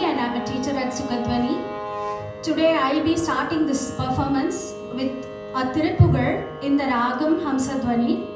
And I'm a teacher at Sukadhwani. Today I'll be starting this performance with a Thiruppugazh in the Ragam Hamsadhwani.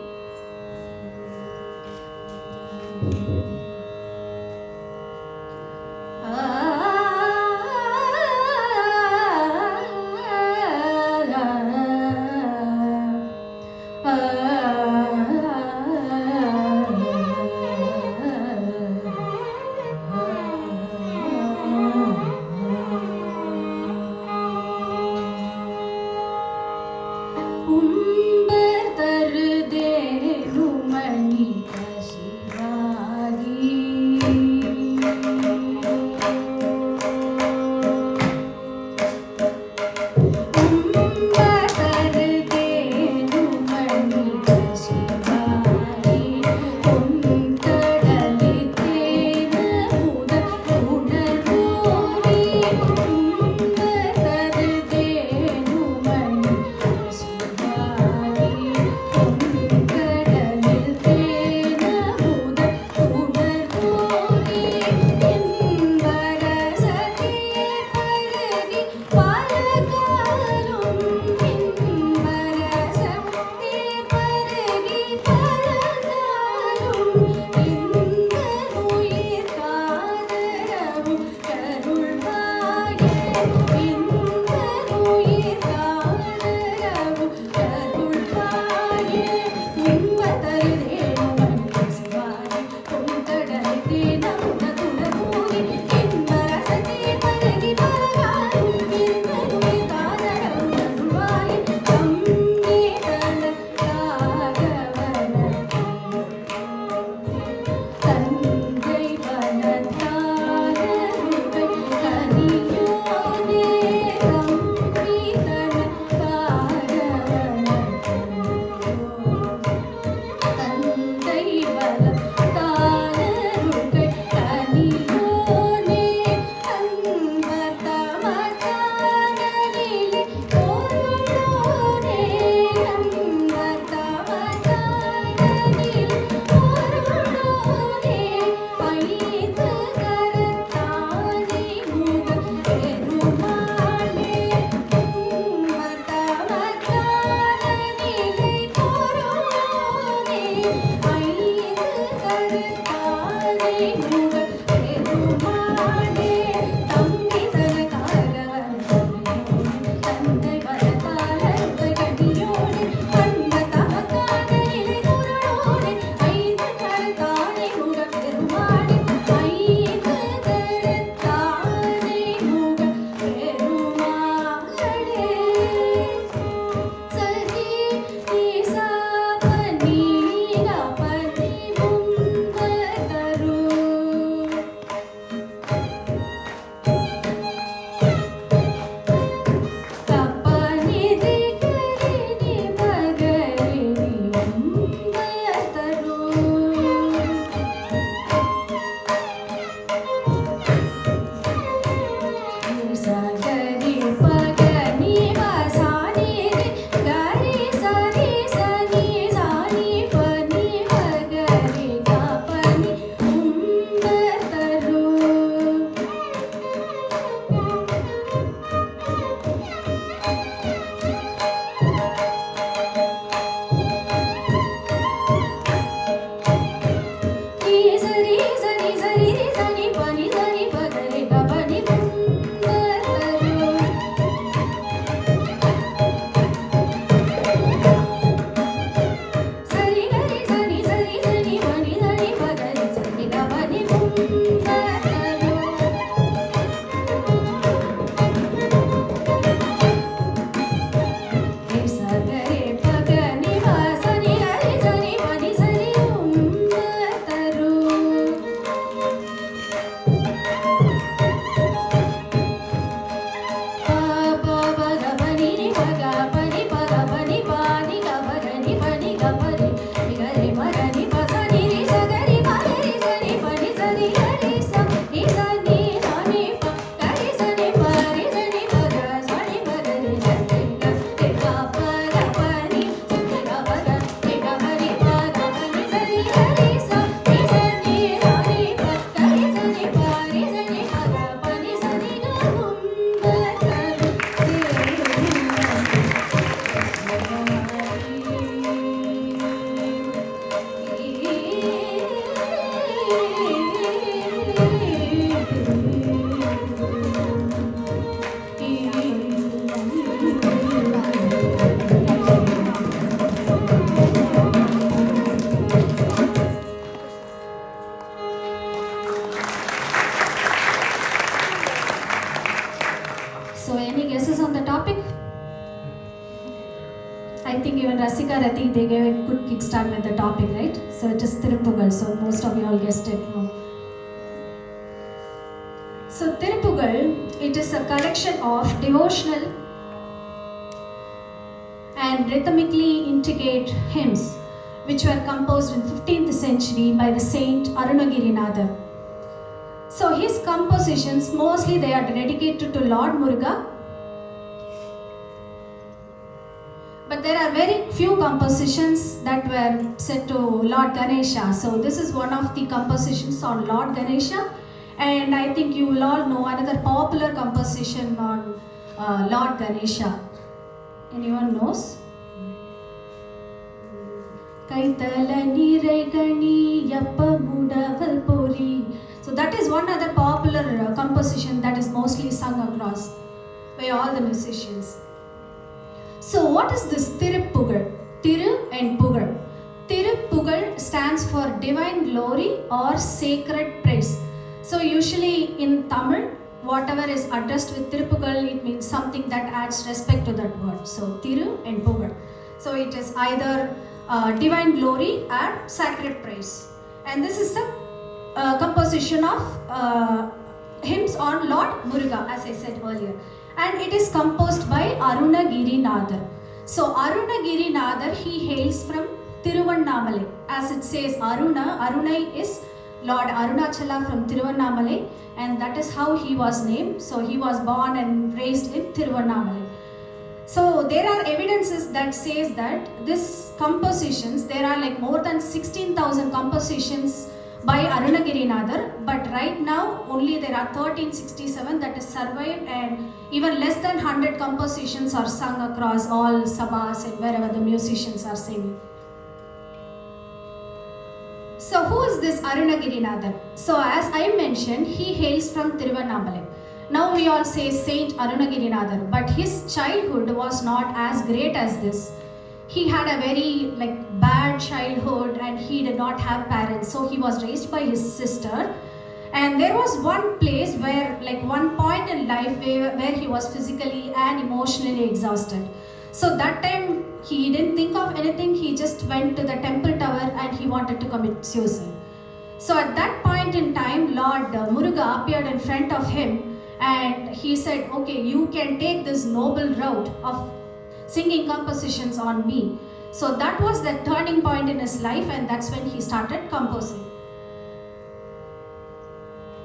think even Rasika Rati, they gave a good kickstart with the topic, right? So it is Thiruppugazh, so most of you all guessed it. No? So Thiruppugazh, it is a collection of devotional and rhythmically intricate hymns which were composed in 15th century by the saint Arunagirinatha. So his compositions, mostly they are dedicated to Lord Muruga, but there are very few compositions that were set to Lord Ganesha. So this is one of the compositions on Lord Ganesha, and I think you will all know another popular composition on Lord Ganesha. Anyone knows? Kaitala nirai gani yappa mudaval pori. So that is one other popular composition that is mostly sung across by all the musicians. So what is this Thiruppugazh? Thiru and Pugazh. Thiruppugazh stands for divine glory or sacred praise. So usually in Tamil, whatever is addressed with Thiruppugazh, it means something that adds respect to that word. So Thiru and Pugazh. So it is either divine glory or sacred praise. And this is a composition of hymns on Lord Muruga, as I said earlier. And it is composed by Arunagirinatha. So Arunagirinatha, he hails from Tiruvannamalai. As it says Arunai is Lord Arunachala from Tiruvannamalai, and that is how he was named. So he was born and raised in Tiruvannamalai. So there are evidences that says that this compositions, there are like more than 16,000 compositions by Arunagirinatha, but right now only there are 1367 that is survived, and even less than 100 compositions are sung across all sabhas and wherever the musicians are singing. So who is this Arunagirinatha? So as I mentioned, he hails from Tiruvannamalai. Now we all say Saint Arunagirinatha, but his childhood was not as great as this. He had a very bad childhood and he did not have parents, so he was raised by his sister. And there was one place where one point in life where he was physically and emotionally exhausted. So that time he didn't think of anything, he just went to the temple tower and he wanted to commit suicide. So at that point in time, Lord Muruga appeared in front of him and he said, okay, you can take this noble route of singing compositions on me. So that was the turning point in his life, and that's when he started composing.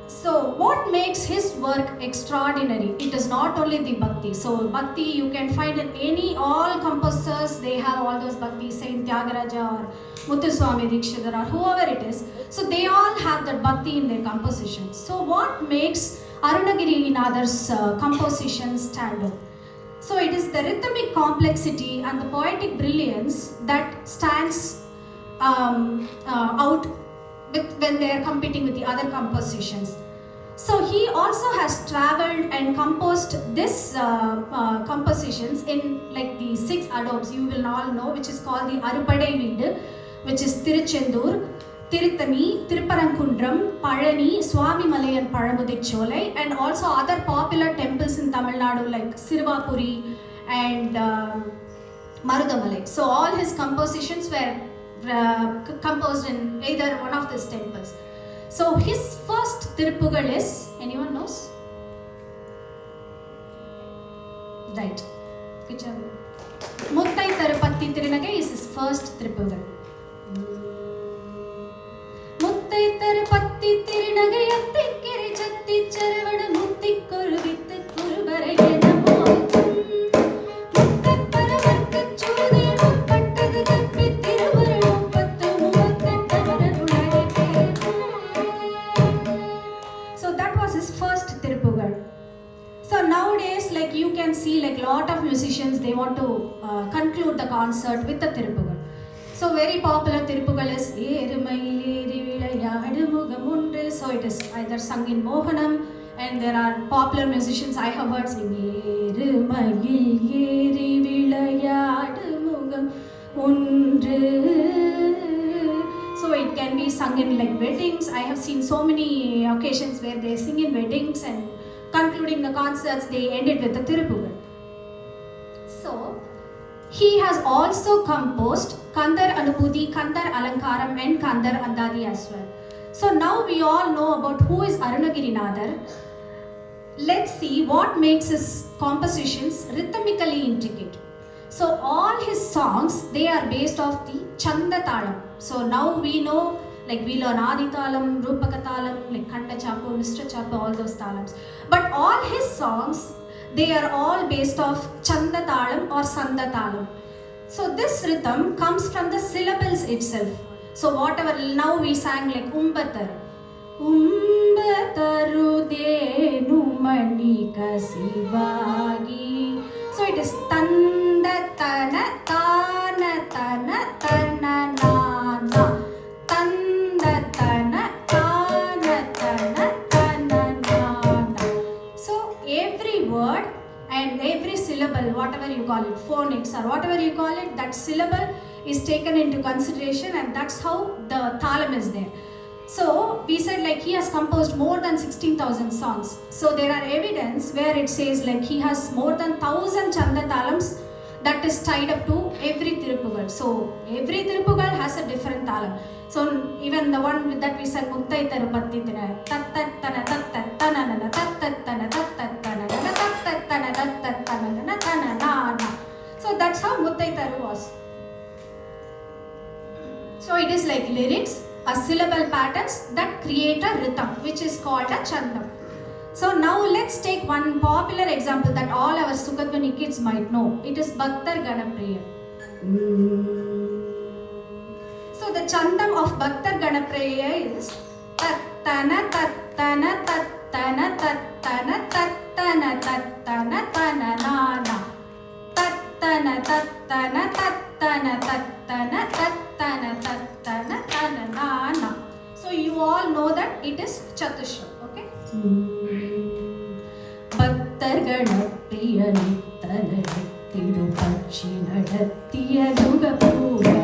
So what makes his work extraordinary? It is not only the bhakti. So bhakti you can find in all composers, they have all those bhakti, Saint Tyagaraja or Muthuswami Dikshidhar or whoever it is. So they all have that bhakti in their compositions. So what makes Arunagirinatha's compositions stand out? So it is the rhythmic complexity and the poetic brilliance that stands out when they are competing with the other compositions. So he also has traveled and composed this compositions in the 6 adobes you will all know, which is called the Arupadai Veedu, which is Tiruchendur, Tirutani, Tiruparankundram, Palani, Swami Malayan Paramudicholai, and also other popular temples in Tamil Nadu like Sirvapuri and Marudamalai. So all his compositions were composed in either one of these temples. So his first Thiruppugazh is, anyone knows? Right. Good job. Muttai Tarupatti Tirunagai is his first Thiruppugazh. Muttai Tarupatti Tirunagai Attikiri Chatti Charavada Muttikkoru Vittu Kurubarayena you can see lot of musicians, they want to conclude the concert with the Thiruppugazh. So very popular Thiruppugazh is Erumayil Vilayadu Mugamundru. So it is either sung in Mohanam, and there are popular musicians I have heard sing Erumayil Vilayadu Mugamundru. So it can be sung in weddings. I have seen so many occasions where they sing in weddings, and concluding the concerts, they ended with the Thiruppugazh. So he has also composed Kandar Anubhuti, Kandar Alankaram and Kandar Andadi as well. So now we all know about who is Arunagirinadar. Let's see what makes his compositions rhythmically intricate. So all his songs, they are based off the Chanda Talam. So now we know, like we learn Adi Talam, Rupaka Talam, like Khanda Chapu, Mr. Chapu, all those talams. But all his songs, they are all based off Chanda Talam or Sanda Talam. So this rhythm comes from the syllables itself. So whatever, now we sang like Umbatar. Umbataru denu manika sivagi. So it is Tanda Tana Tana Tana Tana Nana. Tanda Tana Tana Tana Tana Nana. So every word and every syllable, whatever you call it, phonics or whatever you call it, that syllable is taken into consideration, and that's how the thalam is there. So we said like he has composed more than 16,000 songs. So there are evidence where it says like he has more than 1,000 Chanda Talams that is tied up to every Thiruppugazh. So every Thiruppugazh has a different talam. So even the one that we said Muttai Thiruppatithina, Tattattana Tattattanana Tattattana Tattattanana Tattattanana Tanana. So that's how Muttai Thiru was. So it is like lyrics, a syllable patterns that create a rhythm, which is called a chandam. So now let's take one popular example that all our Sukadhwani kids might know. It is Bhaktar Ganapriya. So the chandam of Bhaktar Ganapriya is Tattana Tattana Tattana Tattana Tattana Tattana Tanana. Tattana Tattana Tattana Tattana Tattana Tattana Tanana. So you all know that it is Chatushram, okay? Bhaktar Ganapriya Nittanade Thiruppugazh Nadattiya Nugapura.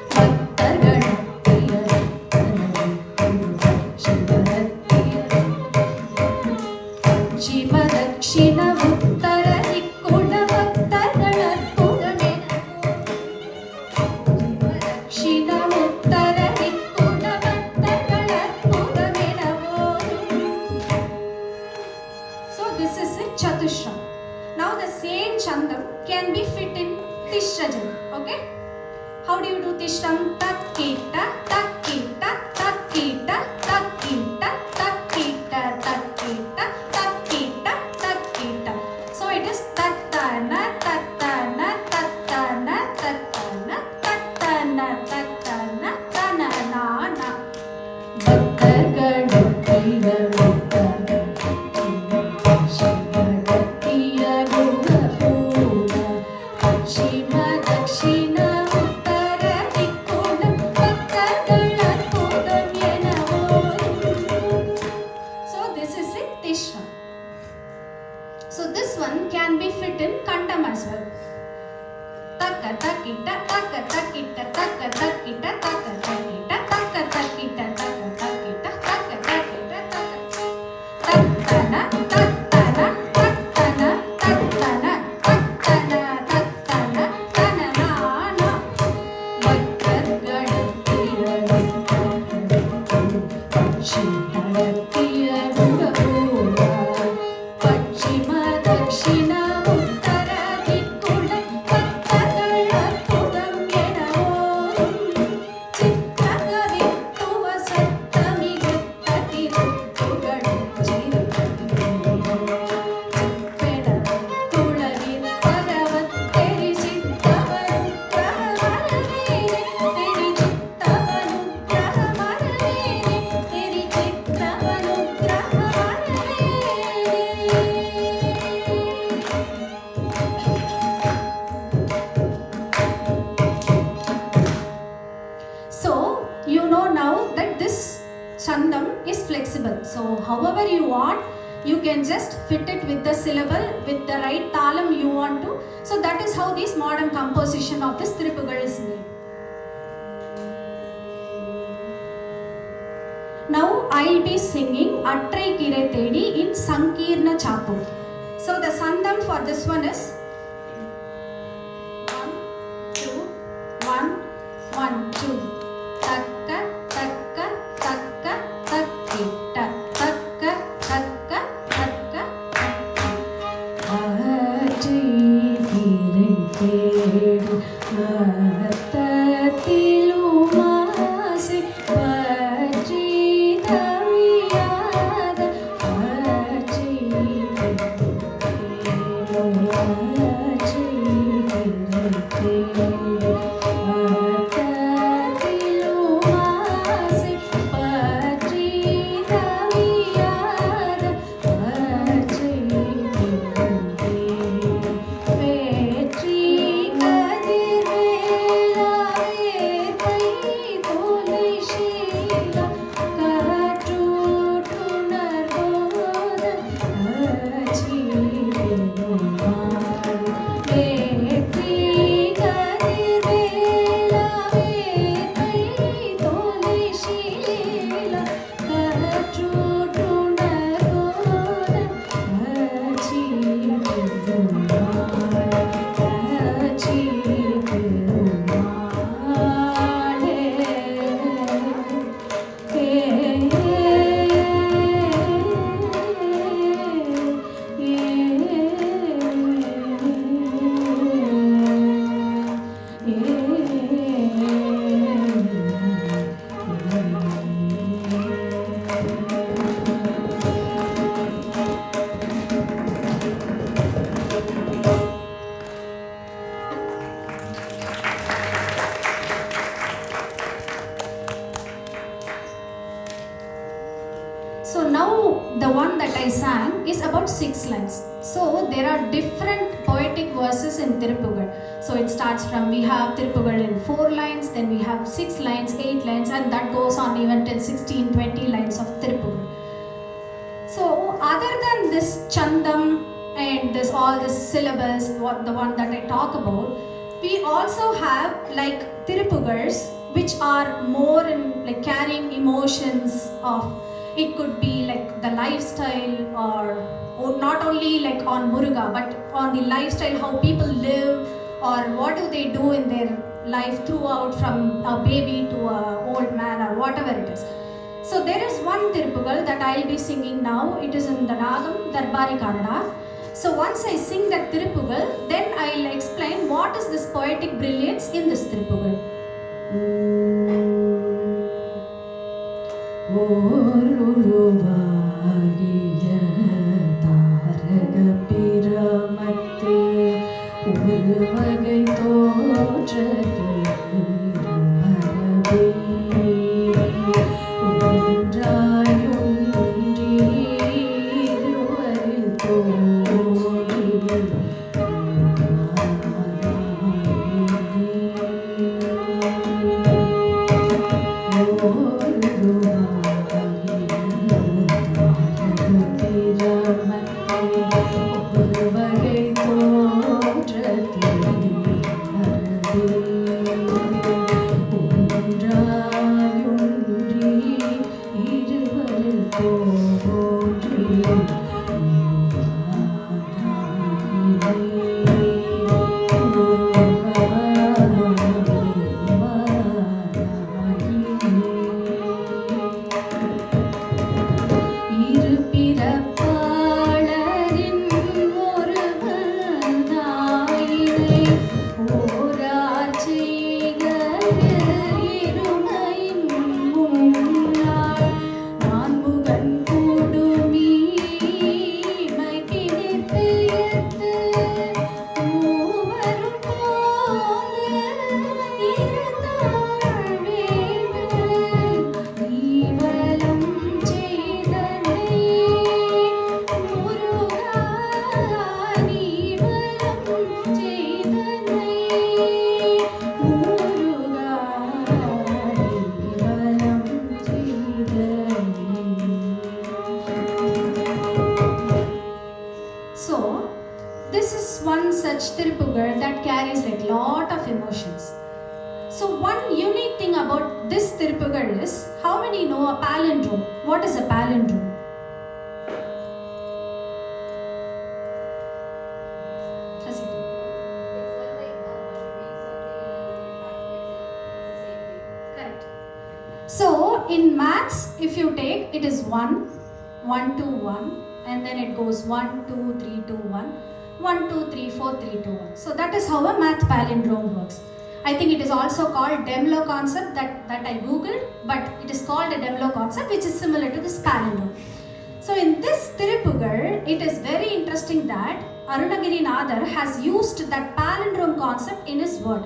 Bhaktar Ganapriya Nittanade Thiruppugazh Nadattiya Shiva Dakshina Uttara Ikkuna Bhaktagala Pudamena Shiva Dakshina Uttara Ikkuna Bhaktagala Pudamena. So this is a Chatushram. Now the same Chandam can be fit in Tishrajam, okay? How do you do Tishram? Takkita, takkita, takkita, takkita, takkita, takkita, takkita, takkita. So it is tattana, tattana, tattana, tattana, tattana, tattana, tanana. Bhaktar Ganapriya Nittanade Shivadattiya Nugapura. Shiva Dakshina Uttara Ikkuna Bhaktagala Pudamena. So this is in Tishram. So this one can be fit in Kandam as well. Takka takkita, takka takkita, takka takkita, takka takkita, takka takkita, takka takkita, takka takkita, takka. Tattana, tattana, tattana, tattana, tattana, tattana, tanana. Bhaktar Ganapriya Nittanade Shivadattiya Nugapura. Pachima Dakshina Uttara Ikkuna Bhaktagala Pudamena. Chittagavittuva Sattami Gittati Thiruppugazh Chippeda Tulavi Paravatteri Chittavanu Grahamaralene Teri Chittavanu Grahamaralene Teri Chittavanu Grahamaralene. So you know now that this Chandam is flexible. So however you want, you can just fit it with the syllable, with the right talam you want to. So that is how this modern composition of this Thiruppugazh is made. Now I will be singing Attrai Kire Tedi in Sankirna Chapu. So the Sandam for this one is 1, now the one that I sang is about 6 lines. So there are different poetic verses in Thiruppugazh. So it starts from, we have Thiruppugazh in 4 lines, then we have 6 lines, 8 lines, and that goes on even till 16, 20 lines of Thiruppugazh. So other than this Chandam and all this syllables, the one that I talk about, we also have like Thiruppugazhs which are more in like carrying emotions of, it could be like the lifestyle or not only like on Muruga but on the lifestyle, how people live or what do they do in their life throughout, from a baby to a old man or whatever it is. So there is one Thiruppugazh that I will be singing now. It is in the Ragam Darbari Kannada. So once I sing that Thiruppugazh, then I will explain what is this poetic brilliance in this Thiruppugazh. Thiruppugazh that carries like lot of emotions. So one unique thing about this Thiruppugazh is, how many know a palindrome? What is a palindrome? Correct. So in maths, if you take, it is 1, 1, 2, 1, and then it goes 1, 2, 3, 2, 1. 1, 2, 3, 4, 3, 2, 1. So that is how a math palindrome works. I think it is also called Demlo concept that I googled, but it is called a Demlo concept which is similar to this palindrome. So in this Thiruppugazh, it is very interesting that Arunagiri Nadar has used that palindrome concept in his word.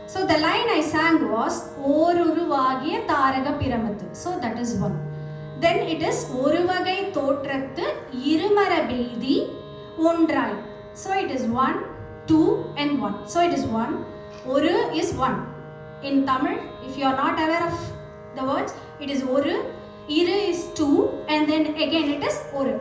So the line I sang was Oruruvagiya Taraga Piramathu. So that is 1. Then it is Oruvagai Thotrathu Irumara Beidi Ondrai. So it is 1, 2 and 1. So it is 1. Oru is 1. In Tamil, if you are not aware of the words, it is Oru. Iru is 2 and then again it is Oru.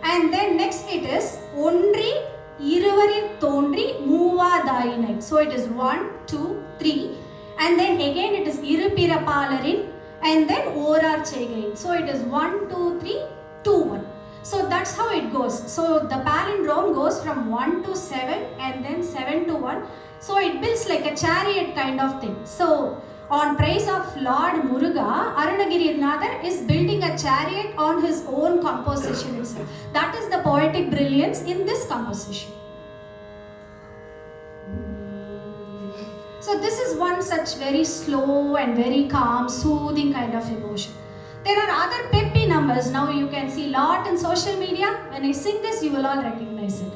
And then next it is Ondri, Iruvari Thondri, Muva Dainai. So it is 1, 2, 3. And then again it is Irupira Palarin and then Orar Chegai. So it is 1, 2, 3, 2, 1. So that's how it goes. So the palindrome goes from 1 to 7 and then 7 to 1. So it builds like a chariot kind of thing. So on praise of Lord Muruga, Arunagiri Nadar is building a chariot on his own composition itself. That is the poetic brilliance in this composition. So this is one such very slow and very calm, soothing kind of emotion. There are other peppy numbers. Now you can see lot in social media. When I sing this, you will all recognize it.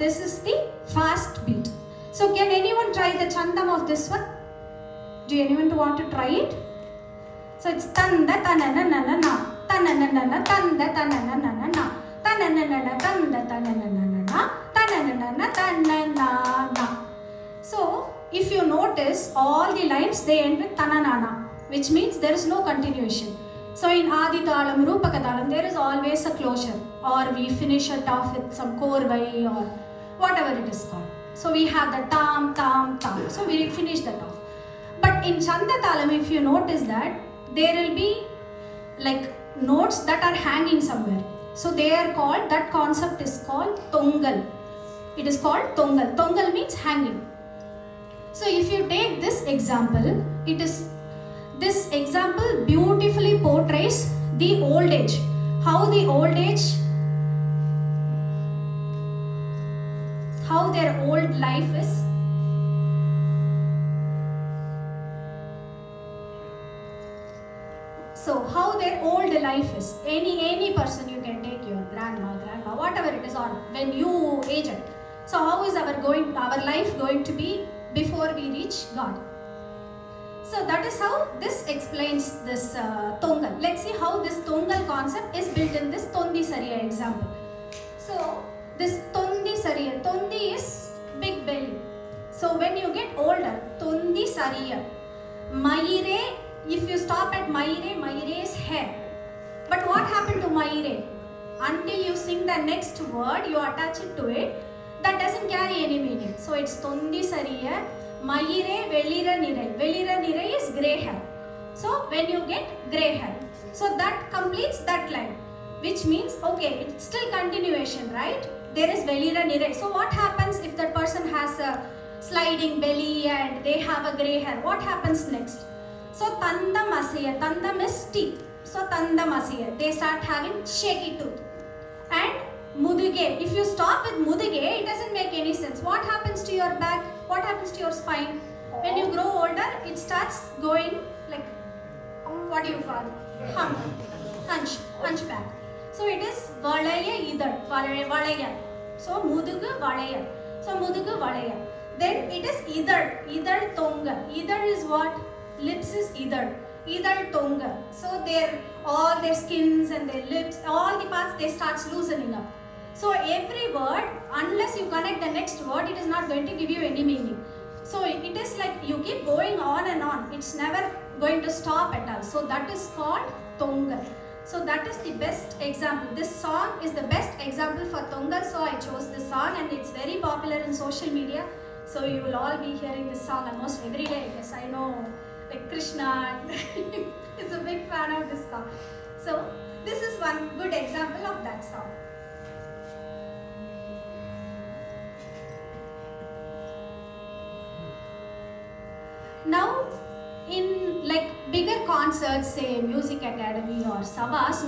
this is the fast beat. So can anyone try the chandam of this one? Do anyone want to try it? So it's tanda tanana nanana, tanana tanda tanana nanana, tanana tanda tanana nanana, tanana tanana. So if you notice, all the lines they end with tananana, which means there is no continuation. So in Adi Talam, Rupaka Talam, there is always a closure, or we finish it off with some korvai or whatever it is called. So we have the tam, tam, tam. So we finish that off. But in Chanda Talam, if you notice that, there will be like notes that are hanging somewhere. So they are called, that concept is called Tongal. It is called Tongal. Tongal means hanging. So if you take this example, this example beautifully portrays the old age. How the old age, how their old life is. So how their old life is. Any person, you can take your grandma, whatever it is, or when you age it. So how is our life going to be before we reach God? So that is how this explains this Tongal. Let's see how this Tongal concept is built in this Tondi Sariya example. So this Tondi Sariya, Tondi is big belly. So when you get older, Tondi Sariya, Mayire, if you stop at Mayire, Mayire is hair. But what happened to Mayire? Until you sing the next word, you attach it to it, that doesn't carry any meaning. So it's Tondi Sariya, Mayire Velira Nirai. Velira Nirai is grey hair. So when you get grey hair, so that completes that line, which means, okay, it's still continuation, right? There is Velira Nirai. So what happens if that person has a sliding belly and they have a grey hair? What happens next? So Tandam Asiya, Tandam is teeth. So Tandam Asiya, they start having shaky tooth. And Muduge, if you stop with Muduge, it doesn't make any sense. What happens to your back? What happens to your spine? When you grow older, it starts going like, what do you call it? Hunchback. So it is Valaya Idar, Valaya. So Mudugu Valaya. So Mudugu Valaya. Then it is Idar Tonga. Idar is what? Lips is Idar Tonga. So all their skins and their lips, all the parts, they start loosening up. So every word, unless you connect the next word, it is not going to give you any meaning. So it is like you keep going on and on. It's never going to stop at all. So that is called Tongal. So that is the best example. This song is the best example for Tongal. So I chose this song and it's very popular in social media. So you will all be hearing this song almost every day. Yes, I know. Like Krishna is a big fan of this song. So this is one good example of that song. Now in like bigger concerts, say Music Academy or Sabhas,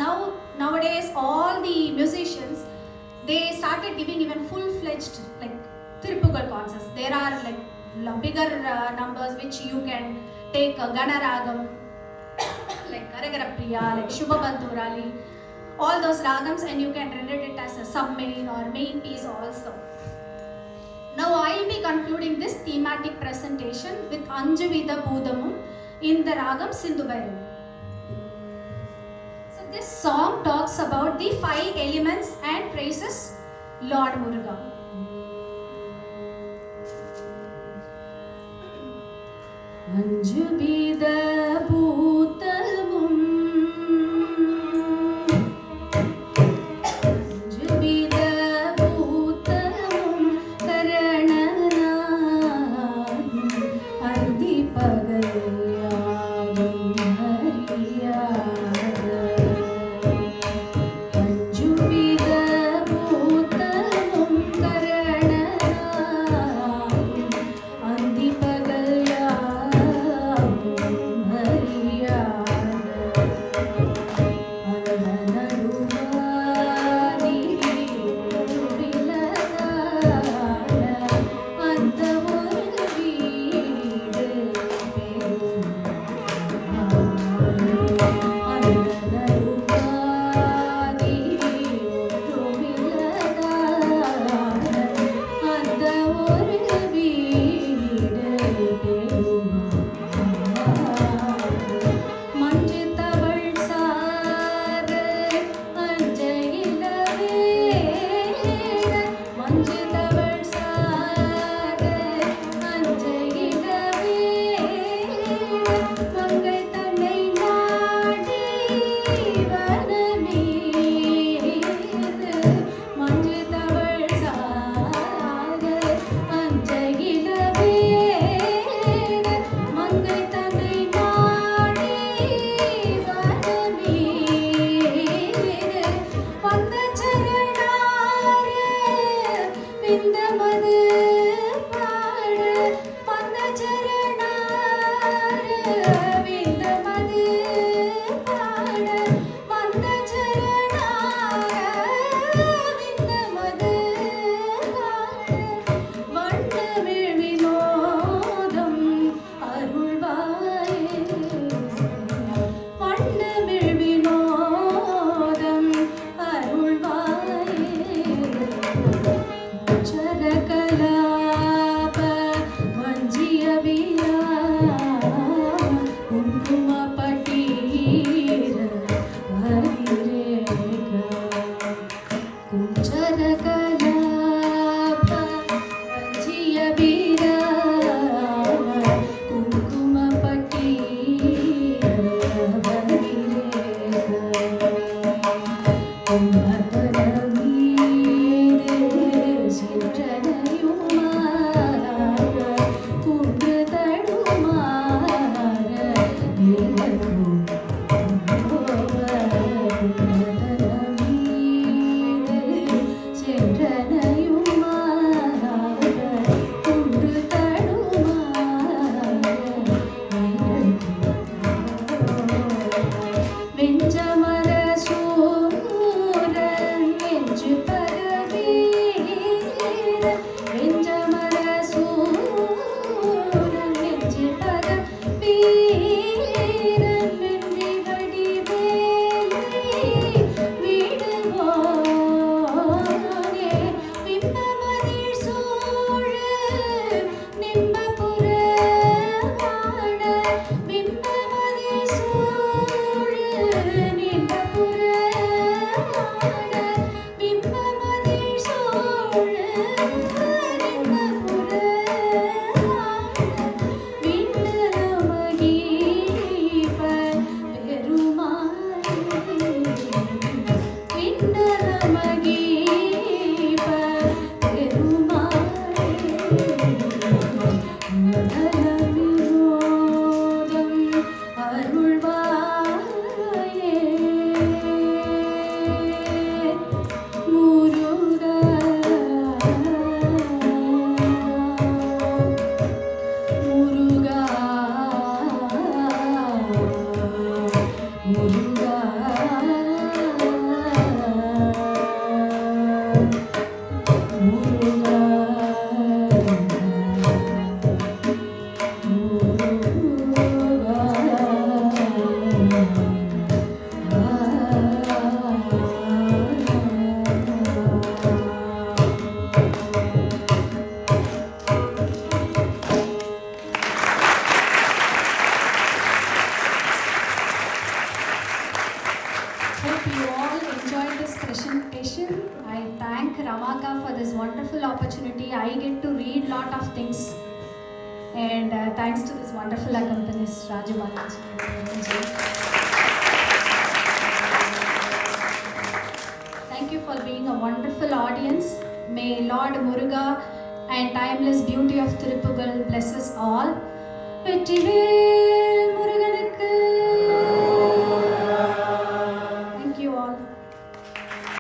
nowadays all the musicians, they started giving even full-fledged like Thiruppugazh concerts. There are like bigger numbers which you can take a Ganaragam, like Karagarapriya, like Shubhabandhurali, all those ragams, and you can render it as a sub-main or main piece also. Now I will be concluding this thematic presentation with Anjavida Budamum in the ragam Sindhu Bhairavi. So this song talks about the 5 elements and praises Lord Muruga. Anjavida Budamum, Anjavida Budamum, Karananam, Adi Pagayagam Hariyada. Anjavida Budamum, Karananam, Adi Pagayagam விந்தமது பாட வந்த சரணார விந்தமது பாட வந்த சரணார விந்தமது பாட வண்ணமிழ் வினோதம் அருள்வாயே வண்ணமிழ் வினோதம் அருள்வாயே சரகலாப வஞ்சிய வீரா குங்கும பட்டீர ஹரிரேக குஞ்சரகலாப வஞ்சிய வீரா குங்கும பட்டீர ஹரிரேக உம்மதனமீதே சிற்றனையுமாற குன்று தடுமாற நிலவும் உம்மதனமீதே சிற்றனையுமாற குன்று தடுமாற வெஞ்சமர சூரன் வென்று பரவீர வெஞ்சமர சூரன் வென்று பரவீரன் வென்றி வடிவேலை விடுவோனே விம்மமதில் சூழ நிம்பபுர வாட விம்மமதில் சூழ நிம்பபுர வாட விம்மமதில் சூழ நிம்பபுர வாட விண்ணலமகீப பெருமாளே விண்ணலமகீப பெருமாளே மதனவினோதம் அருள்வாயே Muruga Muruga Muruga Hope you all enjoyed this presentation. I thank Ramaka for this wonderful opportunity. I get to read lot of things, and thanks to this wonderful accompanist Raju Balaji. Thank you for being a wonderful audience. May Lord Muruga and timeless beauty of Thiruppugazh bless us all. Vetrivel முருகனுக்கு